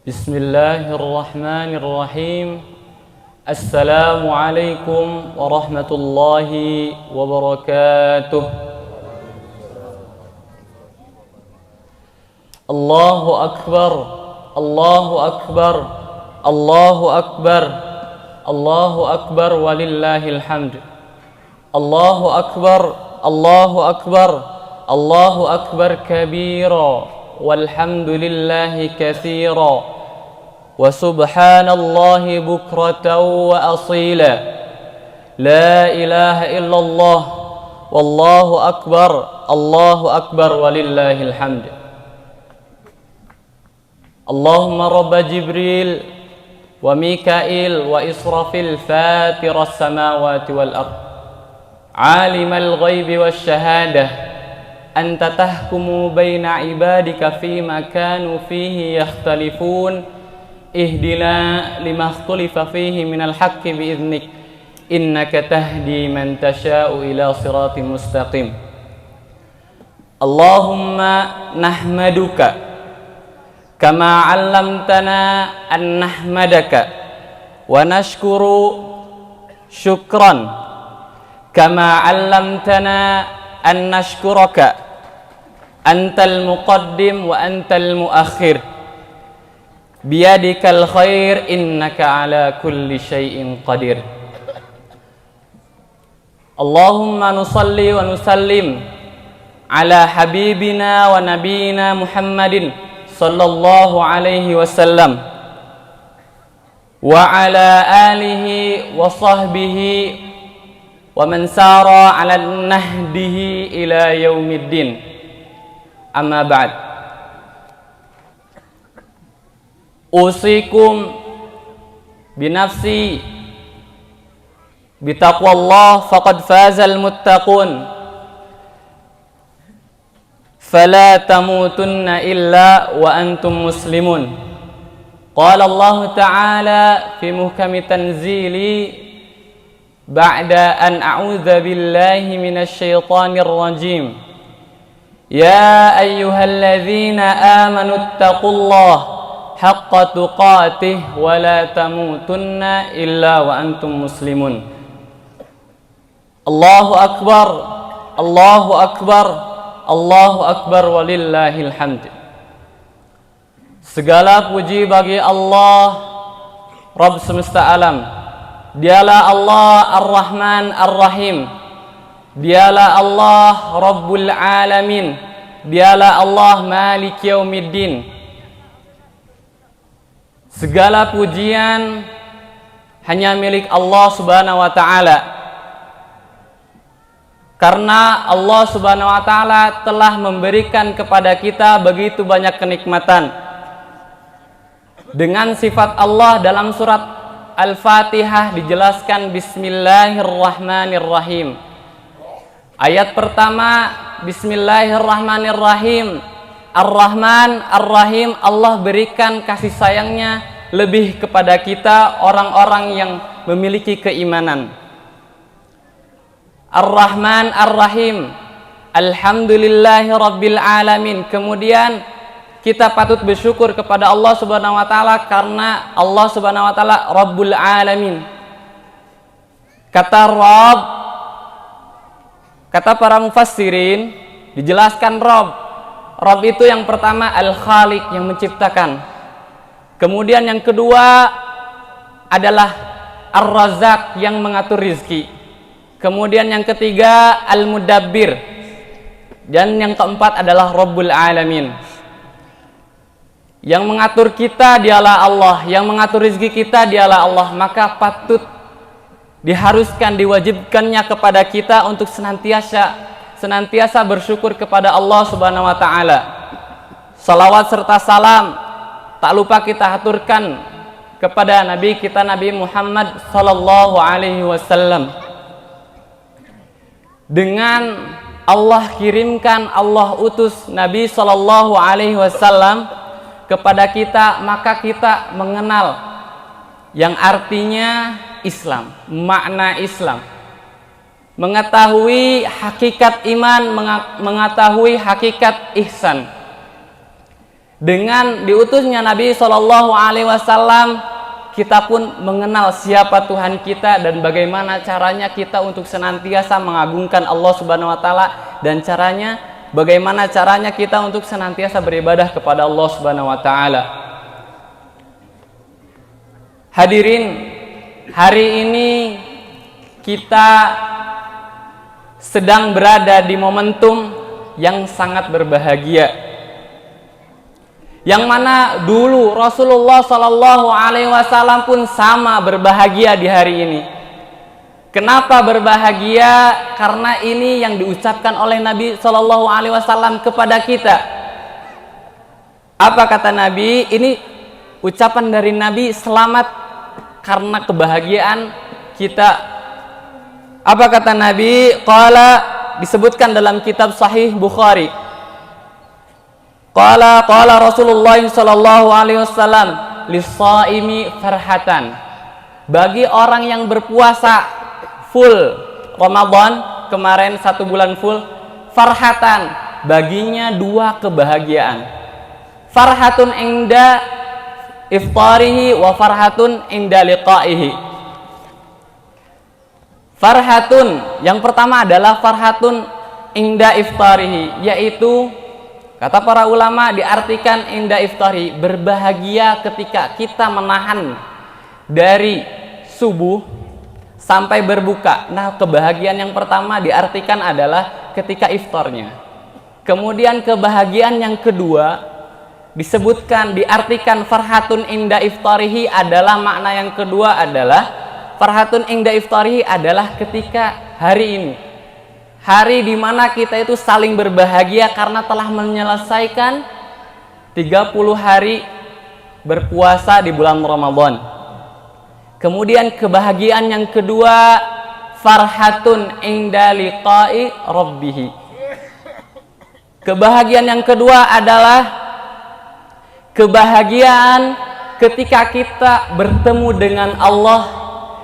Bismillahirrahmanirrahim. Assalamualaikum warahmatullahi wabarakatuh. Allahu akbar, Allahu akbar, Allahu akbar, Allahu akbar walillahil hamd. Allahu akbar, Allahu akbar, Allahu akbar kabira, walhamdulillahi katsira. Wa subhanallahi bukratan wa asila. La ilaha illallah. Wallahu akbar walillahil hamd. Allahumma rabba Jibril wa Mikail wa Israfil fatiras samawati wal ard. Alimal ghaibi wasyahadah. Anta tahkumu baina ibadika fima kanu fihi yakhtalifun. Ihdina lima ikhtalifa fihi minal haqqi biiznik innaka tahdi man tasha'u ila siratin mustaqim. Allahumma nahmaduka kama 'allamtana an nahmadaka wa nashkuru syukran kama 'allamtana an nashkuraka antal muqaddim wa antal muakhir. Biyadikal khair innaka ala kulli syai'in qadir. Allahumma nusalli wa nusallim ala habibina wa nabiyina Muhammadin sallallahu alaihi wasallam wa ala alihi wa sahbihi wa man sara ala nahdihi ila yaumiddin. Amma ba'd. Usikum binafsi bitaqwallah faqad fazal muttaqun. Fala tamutunna illa wa antum muslimun. Qala Allah Ta'ala fi muhkami tanzili ba'da an a'udza billahi minasy syaithanir rajim. Ya ayyuhalladzina amanu taqullaha haqqa tuqatih wa la tamutunna illa wa antum muslimun. Allahu akbar, Allahu akbar, Allahu akbar walillahil hamd. Segala puji bagi Allah, Rabb semesta alam. Dialah Allah Ar-Rahman Ar-Rahim. Dialah Allah Rabbul Alamin. Dialah Allah Malik Yaumiddin. Segala pujian hanya milik Allah Subhanahu wa ta'ala. Karena Allah Subhanahu wa ta'ala telah memberikan kepada kita begitu banyak kenikmatan. Dengan sifat Allah dalam surat Al-Fatihah dijelaskan Bismillahirrahmanirrahim. Ayat pertama Bismillahirrahmanirrahim. Ar-Rahman, Ar-Rahim, Allah berikan kasih sayangnya lebih kepada kita orang-orang yang memiliki keimanan. Ar-Rahman, Ar-Rahim, Alhamdulillahi Rabbil Alamin. Kemudian kita patut bersyukur kepada Allah Subhanahu wa ta'ala karena Allah Subhanahu wa ta'ala Rabbul Alamin. Kata Rabb, kata para mufassirin, dijelaskan Rabb itu yang pertama Al-Khaliq, yang menciptakan. Kemudian yang kedua adalah Ar-Razzaq, yang mengatur rizki. Kemudian yang ketiga Al-Mudabbir. Dan yang keempat adalah Rabbul Alamin. Yang mengatur kita dialah Allah, yang mengatur rizki kita dialah Allah. Maka patut diharuskan, diwajibkannya kepada kita untuk senantiasa bersyukur kepada Allah Subhanahu wa ta'ala. Salawat serta salam tak lupa kita haturkan kepada Nabi kita Nabi Muhammad sallallahu alaihi wasallam. Dengan Allah kirimkan, Allah utus Nabi sallallahu alaihi wasallam kepada kita, maka kita mengenal yang artinya Islam, makna Islam. Mengetahui hakikat iman, mengetahui hakikat ihsan. Dengan diutusnya Nabi Shallallahu Alaihi Wasallam, kita pun mengenal siapa Tuhan kita dan bagaimana caranya kita untuk senantiasa mengagungkan Allah Subhanahu Wa Taala, dan bagaimana caranya kita untuk senantiasa beribadah kepada Allah Subhanahu Wa Taala. Hadirin, hari ini kita sedang berada di momentum yang sangat berbahagia, yang mana dulu Rasulullah Shallallahu Alaihi Wasallam pun sama berbahagia di hari ini. Kenapa berbahagia? Karena ini yang diucapkan oleh Nabi Shallallahu Alaihi Wasallam kepada kita. Apa kata Nabi? Ini ucapan dari Nabi, selamat karena kebahagiaan kita. Apa kata Nabi? Qala, disebutkan dalam kitab Sahih Bukhari. Qala Rasulullah sallallahu alaihi wasallam, lis-shaimi farhatan. Bagi orang yang berpuasa full Ramadan kemarin 1 bulan full, farhatan, baginya 2 kebahagiaan. Farhatun inda iftarihi wa farhatun inda liqaihi. Farhatun, yang pertama adalah farhatun inda iftarihi, yaitu kata para ulama diartikan inda iftari, berbahagia ketika kita menahan dari subuh sampai berbuka. Nah, kebahagiaan yang pertama diartikan adalah ketika iftarnya. Kemudian kebahagiaan yang kedua disebutkan, diartikan farhatun inda iftarihi adalah, makna yang kedua adalah farhatun inda iftarihi adalah ketika hari ini, hari di mana kita itu saling berbahagia karena telah menyelesaikan 30 hari berpuasa di bulan Ramadan. Kemudian kebahagiaan yang kedua, farhatun inda liqa'i rabbih. Kebahagiaan yang kedua adalah kebahagiaan ketika kita bertemu dengan Allah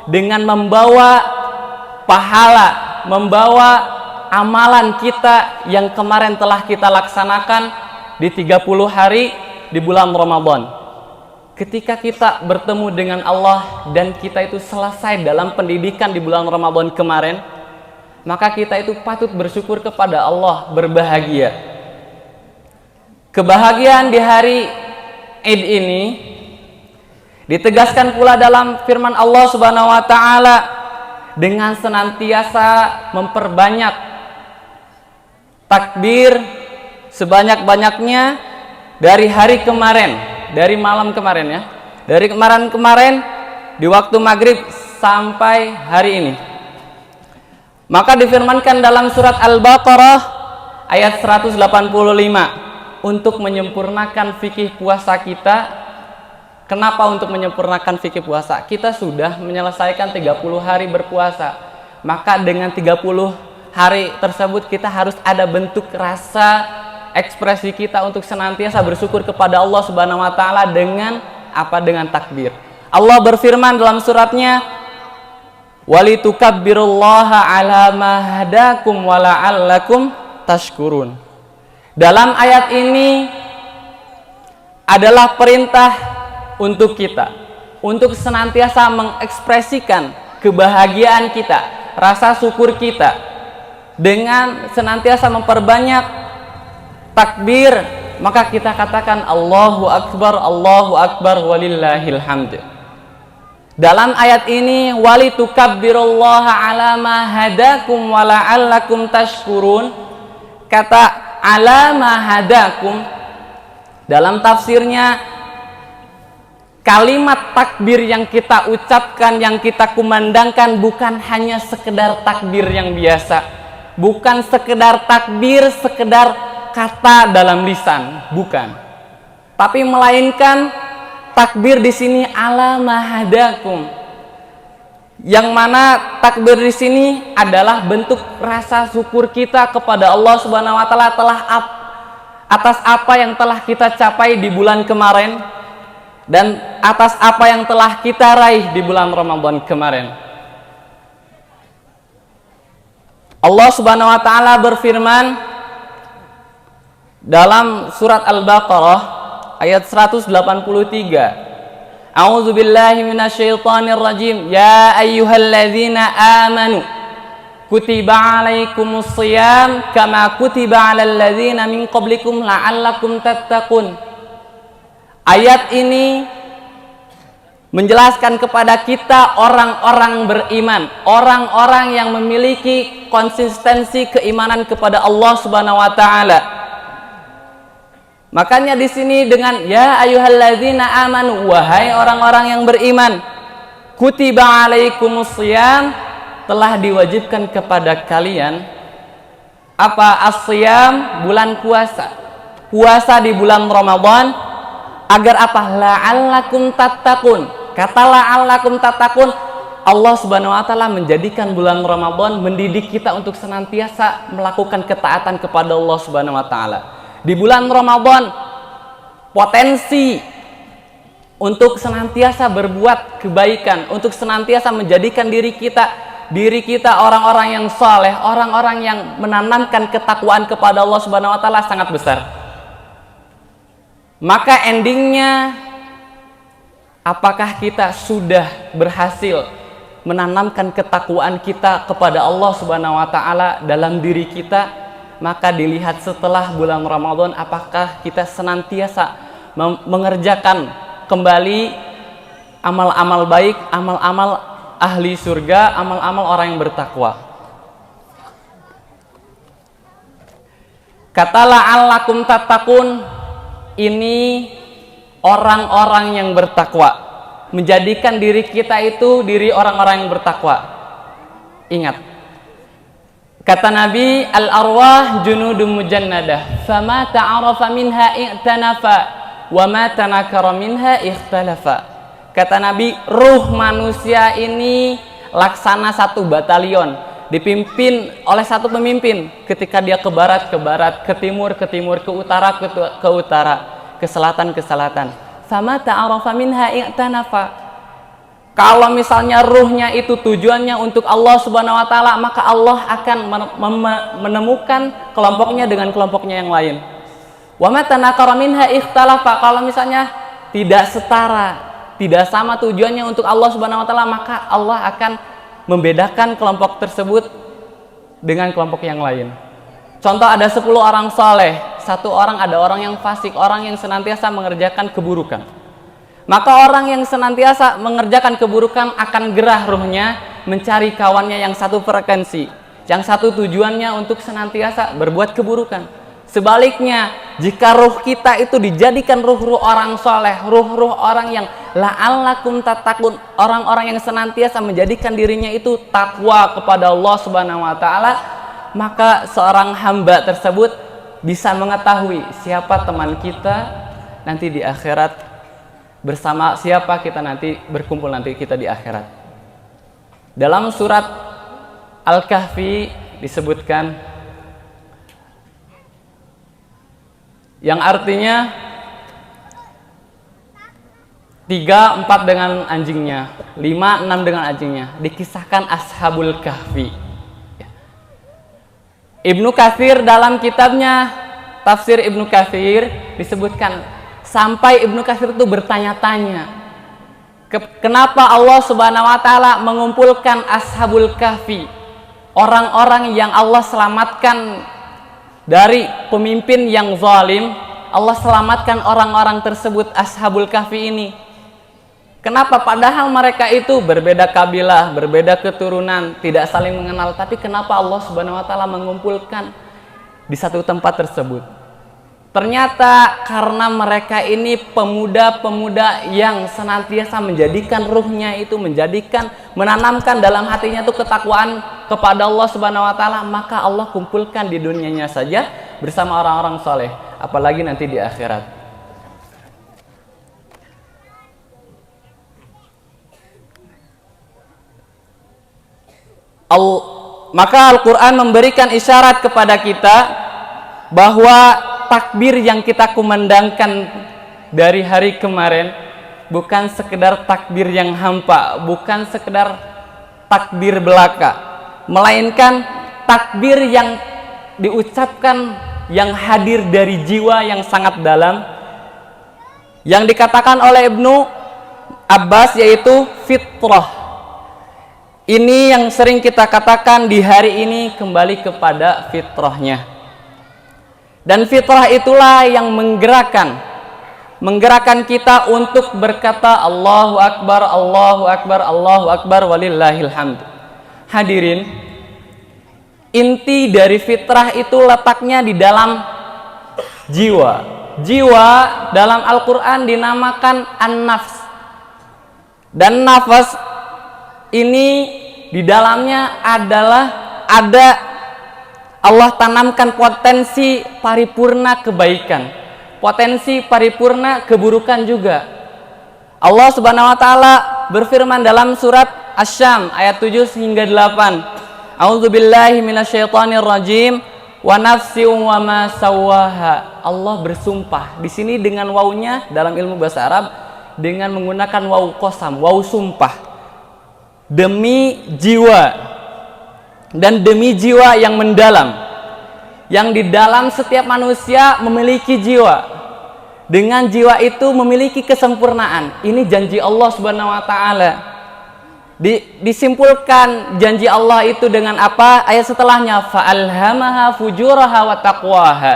dengan membawa pahala, membawa amalan kita yang kemarin telah kita laksanakan di 30 hari di bulan Ramadan. Ketika kita bertemu dengan Allah dan kita itu selesai dalam pendidikan di bulan Ramadan kemarin, maka kita itu patut bersyukur kepada Allah, berbahagia. Kebahagiaan di hari Id ini ditegaskan pula dalam firman Allah Subhanahu wa taala dengan senantiasa memperbanyak takbir sebanyak-banyaknya dari hari kemarin, dari malam kemarin ya. Dari kemarin di waktu maghrib sampai hari ini. Maka difirmankan dalam surat Al-Baqarah ayat 185 untuk menyempurnakan fikih puasa kita. Kenapa untuk menyempurnakan fikih puasa? Kita sudah menyelesaikan 30 hari berpuasa. Maka dengan 30 hari tersebut kita harus ada bentuk rasa ekspresi kita untuk senantiasa bersyukur kepada Allah Subhanahu wa taala dengan apa? Dengan takbir. Allah berfirman dalam suratnya, "Walitukabbirullaha 'ala ma hadakum wa la'allakum tashkurun." Dalam ayat ini adalah perintah untuk kita untuk senantiasa mengekspresikan kebahagiaan kita, rasa syukur kita dengan senantiasa memperbanyak takbir. Maka kita katakan Allahu Akbar walillahil hamd. Dalam ayat ini, walitukabbirullaha 'ala ma hadakum wa la'allakum tashkurun. Kata 'ala ma hadakum dalam tafsirnya, kalimat takbir yang kita ucapkan, yang kita kumandangkan bukan hanya sekedar takbir yang biasa, bukan sekedar takbir, sekedar kata dalam lisan, bukan. Tapi melainkan takbir di sini 'ala ma hadakum. Yang mana takbir di sini adalah bentuk rasa syukur kita kepada Allah Subhanahu wa taala atas apa yang telah kita capai di bulan kemarin dan atas apa yang telah kita raih di bulan Ramadan kemarin. Allah Subhanahu wa taala berfirman dalam surat Al-Baqarah ayat 183. A'udzubillahi minasyaitonirrajim. Ya ayyuhalladzina amanu kutiba alaikumus shiyam kama kutiba alal ladzina min qablikum la'allakum tattaqun. Ayat ini menjelaskan kepada kita orang-orang beriman, orang-orang yang memiliki konsistensi keimanan kepada Allah Subhanahu wa taala. Makanya di sini dengan ya ayyuhalladzina amanu, wahai orang-orang yang beriman, kutiba alaikumus shiyam, telah diwajibkan kepada kalian apa? As-shiyam, bulan puasa. Puasa di bulan Ramadan agar apa? La'allakum tattaqun. Kata la'allakum tattaqun, Allah Subhanahu wa taala menjadikan bulan Ramadan mendidik kita untuk senantiasa melakukan ketaatan kepada Allah Subhanahu wa taala. Di bulan Ramadan potensi untuk senantiasa berbuat kebaikan, untuk senantiasa menjadikan diri kita orang-orang yang saleh, orang-orang yang menanamkan ketakwaan kepada Allah Subhanahu wa taala sangat besar. Maka endingnya, apakah kita sudah berhasil menanamkan ketakwaan kita kepada Allah Subhanahu wa taala dalam diri kita? Maka dilihat setelah bulan Ramadan, apakah kita senantiasa mengerjakan kembali amal-amal baik, amal-amal ahli surga, amal-amal orang yang bertakwa. Kata la'allakum tattaqun, ini orang-orang yang bertakwa, menjadikan diri kita itu diri orang-orang yang bertakwa. Ingat, kata Nabi, al-arwah junudun mujannadah, fama ta'arafa minha i'tanafa, wa ma tanakara minha ikhtalafa. Kata Nabi, ruh manusia ini laksana satu batalion, dipimpin oleh satu pemimpin. Ketika dia ke barat, ke timur, ke utara, ke utara, ke selatan, fama ta'arafa minha i'tanafa. Kalau misalnya ruhnya itu tujuannya untuk Allah Subhanahu wa taala, maka Allah akan menemukan kelompoknya dengan kelompoknya yang lain. Wa ma tanakara minha ikhtalafa. Kalau misalnya tidak setara, tidak sama tujuannya untuk Allah Subhanahu wa taala, maka Allah akan membedakan kelompok tersebut dengan kelompok yang lain. Contoh, ada 10 orang saleh, satu orang ada orang yang fasik, orang yang senantiasa mengerjakan keburukan. Maka orang yang senantiasa mengerjakan keburukan akan gerah ruhnya mencari kawannya yang satu frekuensi, yang satu tujuannya untuk senantiasa berbuat keburukan. Sebaliknya, jika ruh kita itu dijadikan ruh-ruh orang soleh, ruh-ruh orang yang la'allakum tattaqun, orang-orang yang senantiasa menjadikan dirinya itu takwa kepada Allah Subhanahu wa taala, maka seorang hamba tersebut bisa mengetahui siapa teman kita nanti di akhirat, bersama siapa kita nanti berkumpul nanti kita di akhirat. Dalam surat Al-Kahfi disebutkan, yang artinya 3, 4 dengan anjingnya, 5, 6 dengan anjingnya, dikisahkan Ashabul Kahfi. Ibnu Katsir dalam kitabnya Tafsir Ibnu Katsir disebutkan, sampai Ibnu Katsir itu bertanya-tanya, kenapa Allah Subhanahu wa taala mengumpulkan Ashabul Kahfi, orang-orang yang Allah selamatkan dari pemimpin yang zalim. Allah selamatkan orang-orang tersebut, Ashabul Kahfi ini. Kenapa? Padahal mereka itu berbeda kabilah, berbeda keturunan, tidak saling mengenal, tapi kenapa Allah Subhanahu wa taala mengumpulkan di satu tempat tersebut? Ternyata karena mereka ini pemuda-pemuda yang senantiasa menjadikan ruhnya itu, menanamkan dalam hatinya itu ketakwaan kepada Allah Subhanahu wa taala, maka Allah kumpulkan di dunianya saja bersama orang-orang soleh, apalagi nanti di akhirat. Maka Al-Quran memberikan isyarat kepada kita bahwa takbir yang kita kumandangkan dari hari kemarin bukan sekedar takbir yang hampa, bukan sekedar takbir belaka, melainkan takbir yang diucapkan, yang hadir dari jiwa yang sangat dalam, yang dikatakan oleh Ibnu Abbas yaitu fitrah. Ini yang sering kita katakan di hari ini kembali kepada fitrahnya. Dan fitrah itulah yang menggerakkan kita untuk berkata Allahu Akbar, Allahu Akbar, Allahu Akbar, walillahil hamd. Hadirin, inti dari fitrah itu letaknya di dalam jiwa. Jiwa dalam Al-Quran dinamakan an-nafs. Dan nafas ini di dalamnya adalah ada Allah tanamkan potensi paripurna kebaikan, potensi paripurna keburukan juga. Allah Subhanahu wa taala berfirman dalam surat Asy-Syam ayat 7 hingga 8. A'udzubillahi minasyaitonir rajim. Wa nafsin wa ma sawwaha. Allah bersumpah. Di sini dengan wawunya dalam ilmu bahasa Arab dengan menggunakan wawu qasam, wawu sumpah. Demi jiwa dan demi jiwa yang mendalam. Yang di dalam setiap manusia memiliki jiwa. Dengan jiwa itu memiliki kesempurnaan. Ini janji Allah Subhanahu wa taala. Disimpulkan janji Allah itu dengan apa? Ayat setelahnya, fa'alhamaha fujuraha wa taqwaha.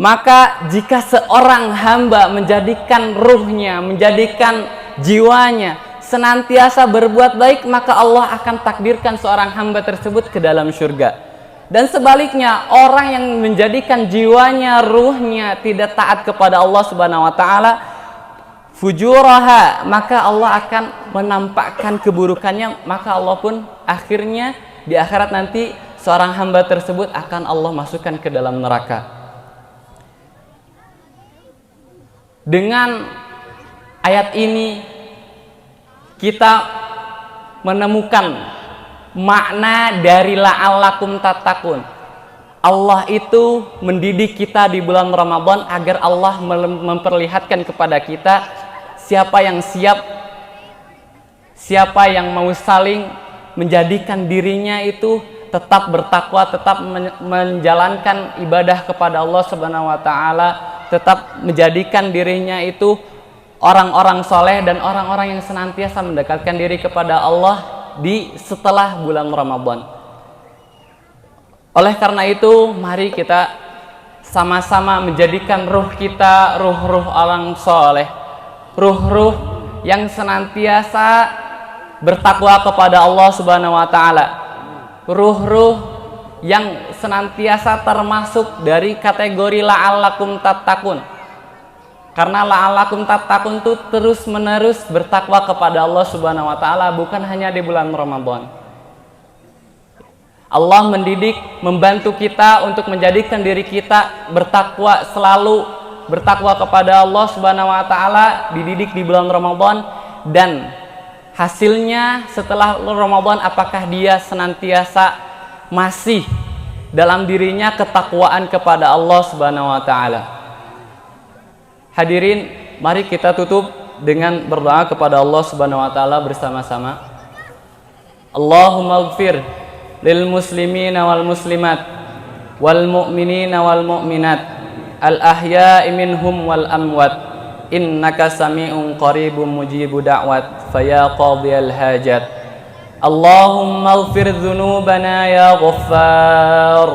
Maka jika seorang hamba menjadikan ruhnya, menjadikan jiwanya senantiasa berbuat baik, maka Allah akan takdirkan seorang hamba tersebut ke dalam surga. Dan sebaliknya, orang yang menjadikan jiwanya, ruhnya tidak taat kepada Allah Subhanahu wa taala, fujuraha, maka Allah akan menampakkan keburukannya, maka Allah pun akhirnya di akhirat nanti seorang hamba tersebut akan Allah masukkan ke dalam neraka. Dengan ayat ini kita menemukan makna dari la'allakum tattaqun. Allah itu mendidik kita di bulan Ramadan agar Allah memperlihatkan kepada kita siapa yang siap, siapa yang mau saling menjadikan dirinya itu tetap bertakwa, tetap menjalankan ibadah kepada Allah Subhanahu wa taala, tetap menjadikan dirinya itu orang-orang soleh dan orang-orang yang senantiasa mendekatkan diri kepada Allah di setelah bulan Ramadan. Oleh karena itu, mari kita sama-sama menjadikan ruh kita ruh-ruh orang soleh, ruh-ruh yang senantiasa bertakwa kepada Allah Subhanahu wa taala, ruh-ruh yang senantiasa termasuk dari kategori la'allakum tattaqun. Karena la'allakum tattaqun itu terus-menerus bertakwa kepada Allah Subhanahu wa taala, bukan hanya di bulan Ramadan. Allah mendidik, membantu kita untuk menjadikan diri kita bertakwa, selalu bertakwa kepada Allah Subhanahu wa taala, dididik di bulan Ramadan, dan hasilnya setelah Ramadan apakah dia senantiasa masih dalam dirinya ketakwaan kepada Allah Subhanahu wa taala. Hadirin, mari kita tutup dengan berdoa kepada Allah Subhanahu wa taala bersama-sama. Allahumma ighfir lil muslimina wal muslimat wal mu'minina wal mu'minat al ahya'i minhum wal amwat innaka sami'un qaribun mujibu da'wat faya qadiyal hajat. Allahumma ighfir dhunubana ya ghaffar,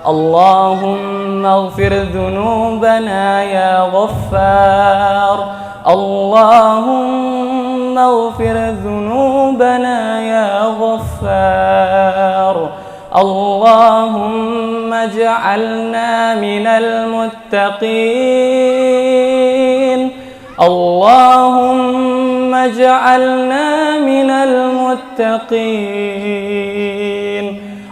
Allahumma ighfir dhunubana ya ghaffar, Allahumma ighfir dhunubana ya ghaffar, Allahumma ij'alna minal muttaqin, Allahumma ij'alna minal muttaqin,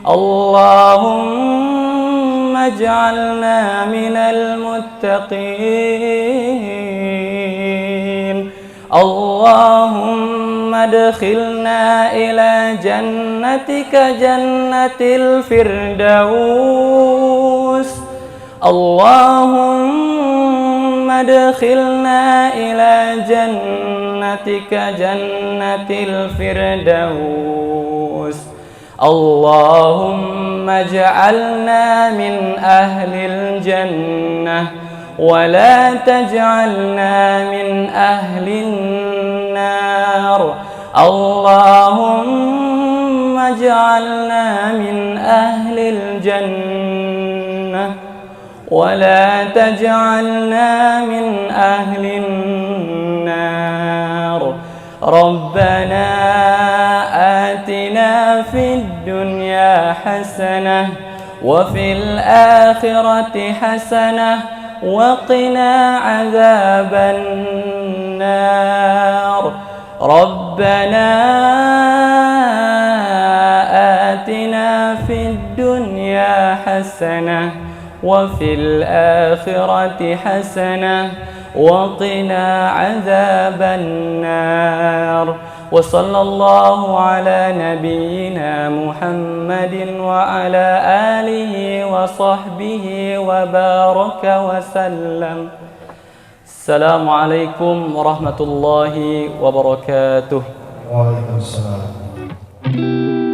Allahumma ij'alna minal muttaqin, Allahumma adkhilna ila jannatika jannatil firdaus, Allahumma adkhilna ila jannatika jannatil firdaus, Allahumma ij'alna min ahlil jannah ولا تجعلنا من أهل النار اللهم اجعلنا من أهل الجنة ولا تجعلنا من أهل النار ربنا آتنا في الدنيا حسنة وفي الآخرة حسنة وقنا عذاب النار ربنا آتنا في الدنيا حسنة وفي الآخرة حسنة وقنا عذاب النار وصلى الله على نبينا محمد وعلى آله وصحبه وبارك وسلم. السلام عليكم ورحمة الله وبركاته. Waalaikumsalam.